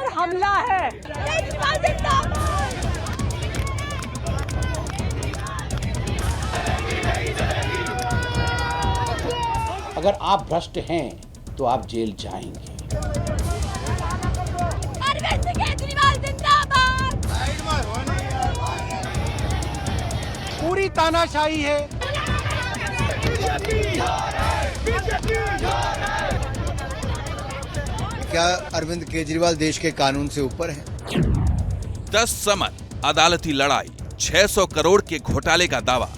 और हमला है। केजरीवाल जिंदाबाद। अगर आप भ्रष्ट हैं तो आप जेल जाएंगे। अरविंद केजरीवाल जिंदाबाद। पूरी तानाशाही है। क्या अरविंद केजरीवाल देश के कानून से ऊपर है? 10 समन, अदालती लड़ाई, 600 करोड़ के घोटाले का दावा,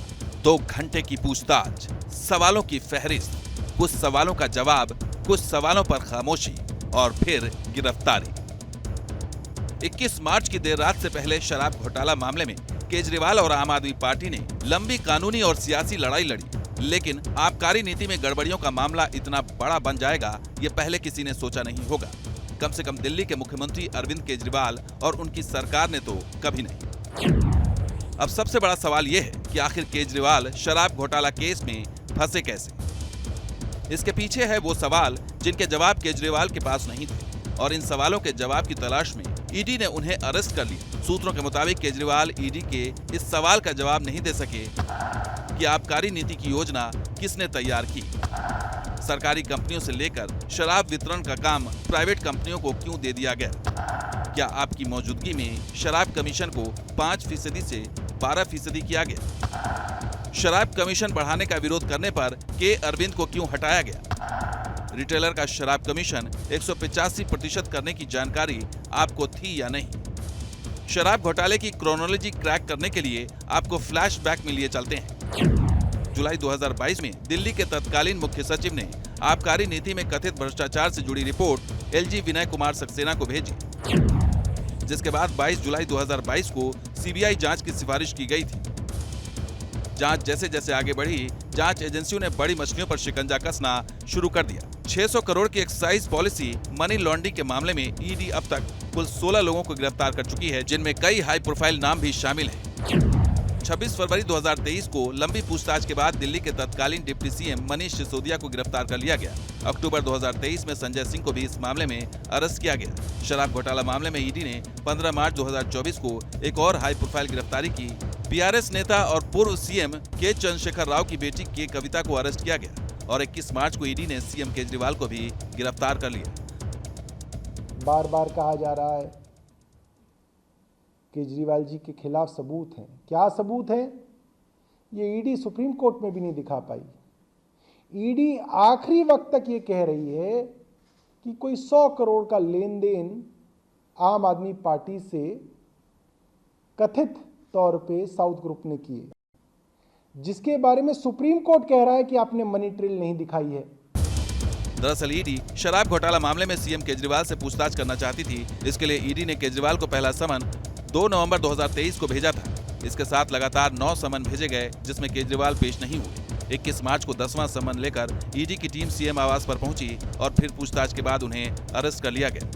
2 घंटे की पूछताछ, सवालों की फहरिस्त, कुछ सवालों का जवाब, कुछ सवालों पर खामोशी और फिर गिरफ्तारी। 21 मार्च की देर रात से पहले शराब घोटाला मामले में केजरीवाल और आम आदमी पार्टी ने लंबी कानूनी और सियासी लड़ाई लड़ी, लेकिन आबकारी नीति में गड़बड़ियों का मामला इतना बड़ा बन जाएगा ये पहले किसी ने सोचा नहीं होगा। कम से कम दिल्ली के मुख्यमंत्री अरविंद केजरीवाल और उनकी सरकार ने तो कभी नहीं। अब सबसे बड़ा सवाल ये है कि आखिर केजरीवाल शराब घोटाला केस में फंसे कैसे। इसके पीछे है वो सवाल जिनके जवाब केजरीवाल के पास नहीं थे, और इन सवालों के जवाब की तलाश में ईडी ने उन्हें अरेस्ट कर लिया। सूत्रों के मुताबिक केजरीवाल ईडी के इस सवाल का जवाब नहीं दे सके कि आबकारी नीति की योजना किसने तैयार की, सरकारी कंपनियों से लेकर शराब वितरण का काम प्राइवेट कंपनियों को क्यों दे दिया गया, क्या आपकी मौजूदगी में शराब कमीशन को 5% से 12% किया गया, शराब कमीशन बढ़ाने का विरोध करने पर के अरविंद को क्यों हटाया गया, रिटेलर का शराब कमीशन 185% करने की जानकारी आपको थी या नहीं। शराब घोटाले की क्रोनोलॉजी क्रैक करने के लिए आपको फ्लैशबैक में लिए चलते हैं। जुलाई 2022 में दिल्ली के तत्कालीन मुख्य सचिव ने आबकारी नीति में कथित भ्रष्टाचार से जुड़ी रिपोर्ट एलजी विनय कुमार सक्सेना को भेजी, जिसके बाद 22 जुलाई 2022 को सीबीआई जांच की सिफारिश की गई थी। जांच जैसे जैसे आगे बढ़ी, जांच एजेंसियों ने बड़ी मछलियों पर शिकंजा कसना शुरू कर दिया। 600 करोड़ की एक्साइज पॉलिसी मनी लॉन्ड्रिंग के मामले में ईडी अब तक कुल 16 लोगों को गिरफ्तार कर चुकी है, जिनमें कई हाई प्रोफाइल नाम भी शामिल हैं। 26 फरवरी 2023 को लंबी पूछताछ के बाद दिल्ली के तत्कालीन डिप्टी सीएम मनीष सिसोदिया को गिरफ्तार कर लिया गया। अक्टूबर 2023 में संजय सिंह को भी इस मामले में अरेस्ट किया गया। शराब घोटाला मामले में ईडी ने 15 मार्च 2024 को एक और हाई प्रोफाइल गिरफ्तारी की। बीआरएस नेता और पूर्व सीएम के चंद्रशेखर राव की बेटी के कविता को अरेस्ट किया गया और 21 मार्च को ईडी ने सीएम केजरीवाल को भी गिरफ्तार कर लिया। बार बार कहा जा रहा है केजरीवाल जी के खिलाफ सबूत हैं। क्या सबूत है? ये ईडी सुप्रीम कोर्ट में भी नहीं दिखा पाई। ईडी आखिरी वक्त तक ये कह रही है कि कोई 100 करोड़ का लेन देन आम आदमी पार्टी से कथित तौर पे साउथ ग्रुप ने किए, जिसके बारे में सुप्रीम कोर्ट कह रहा है कि आपने मनी ट्रेल नहीं दिखाई है। दरअसल ईडी शराब घोटाला मामले में सीएम केजरीवाल से पूछताछ करना चाहती थी। इसके लिए ईडी ने केजरीवाल को पहला समन 2 नवंबर 2023 को भेजा था। इसके साथ लगातार 9 समन भेजे गए, जिसमें केजरीवाल पेश नहीं हुए। 21 मार्च को 10वां समन लेकर ईडी की टीम सीएम आवास पर पहुंची और फिर पूछताछ के बाद उन्हें अरेस्ट कर लिया गया।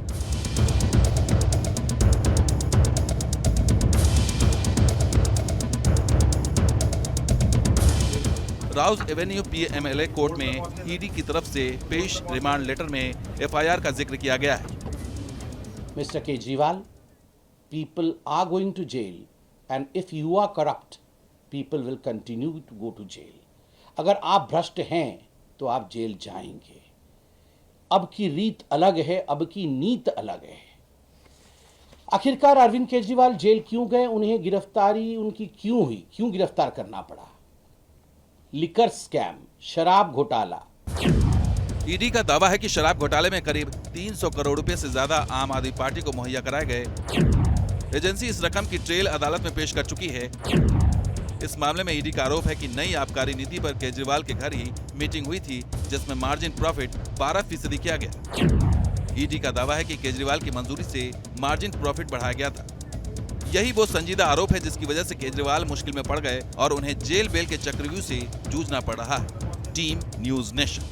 राउज एवेन्यू पीएमएलए कोर्ट में ईडी की तरफ से पेश रिमांड लेटर में एफआईआर का जिक्र किया गया है। Mr. Kejriwal, people are going to jail, and if you are corrupt, people will continue to go to jail. अगर आप भ्रष्ट हैं तो आप जेल जाएंगे। अब की रीत अलग है, अब की नीत अलग है। आखिरकार अरविंद केजरीवाल जेल क्यों गए, उन्हें गिरफ्तारी उनकी क्यों हुई, क्यों गिरफ्तार करना पड़ा? लिकर स्कैम, शराब घोटाला। ईडी का दावा है कि शराब घोटाले में करीब 300 करोड़ रुपए से ज्यादा आम आदमी पार्टी को मुहैया कराए गए। एजेंसी इस रकम की ट्रेल अदालत में पेश कर चुकी है। इस मामले में ईडी का आरोप है कि नई आबकारी नीति पर केजरीवाल के घर ही मीटिंग हुई थी, जिसमें मार्जिन प्रॉफिट 12% किया गया। ईडी का दावा है कि केजरीवाल की मंजूरी से मार्जिन प्रॉफिट बढ़ाया गया था। यही वो संजीदा आरोप है जिसकी वजह से केजरीवाल मुश्किल में पड़ गए और उन्हें जेल बेल के चक्रव्यूह से जूझना पड़ रहा है। Team news nation.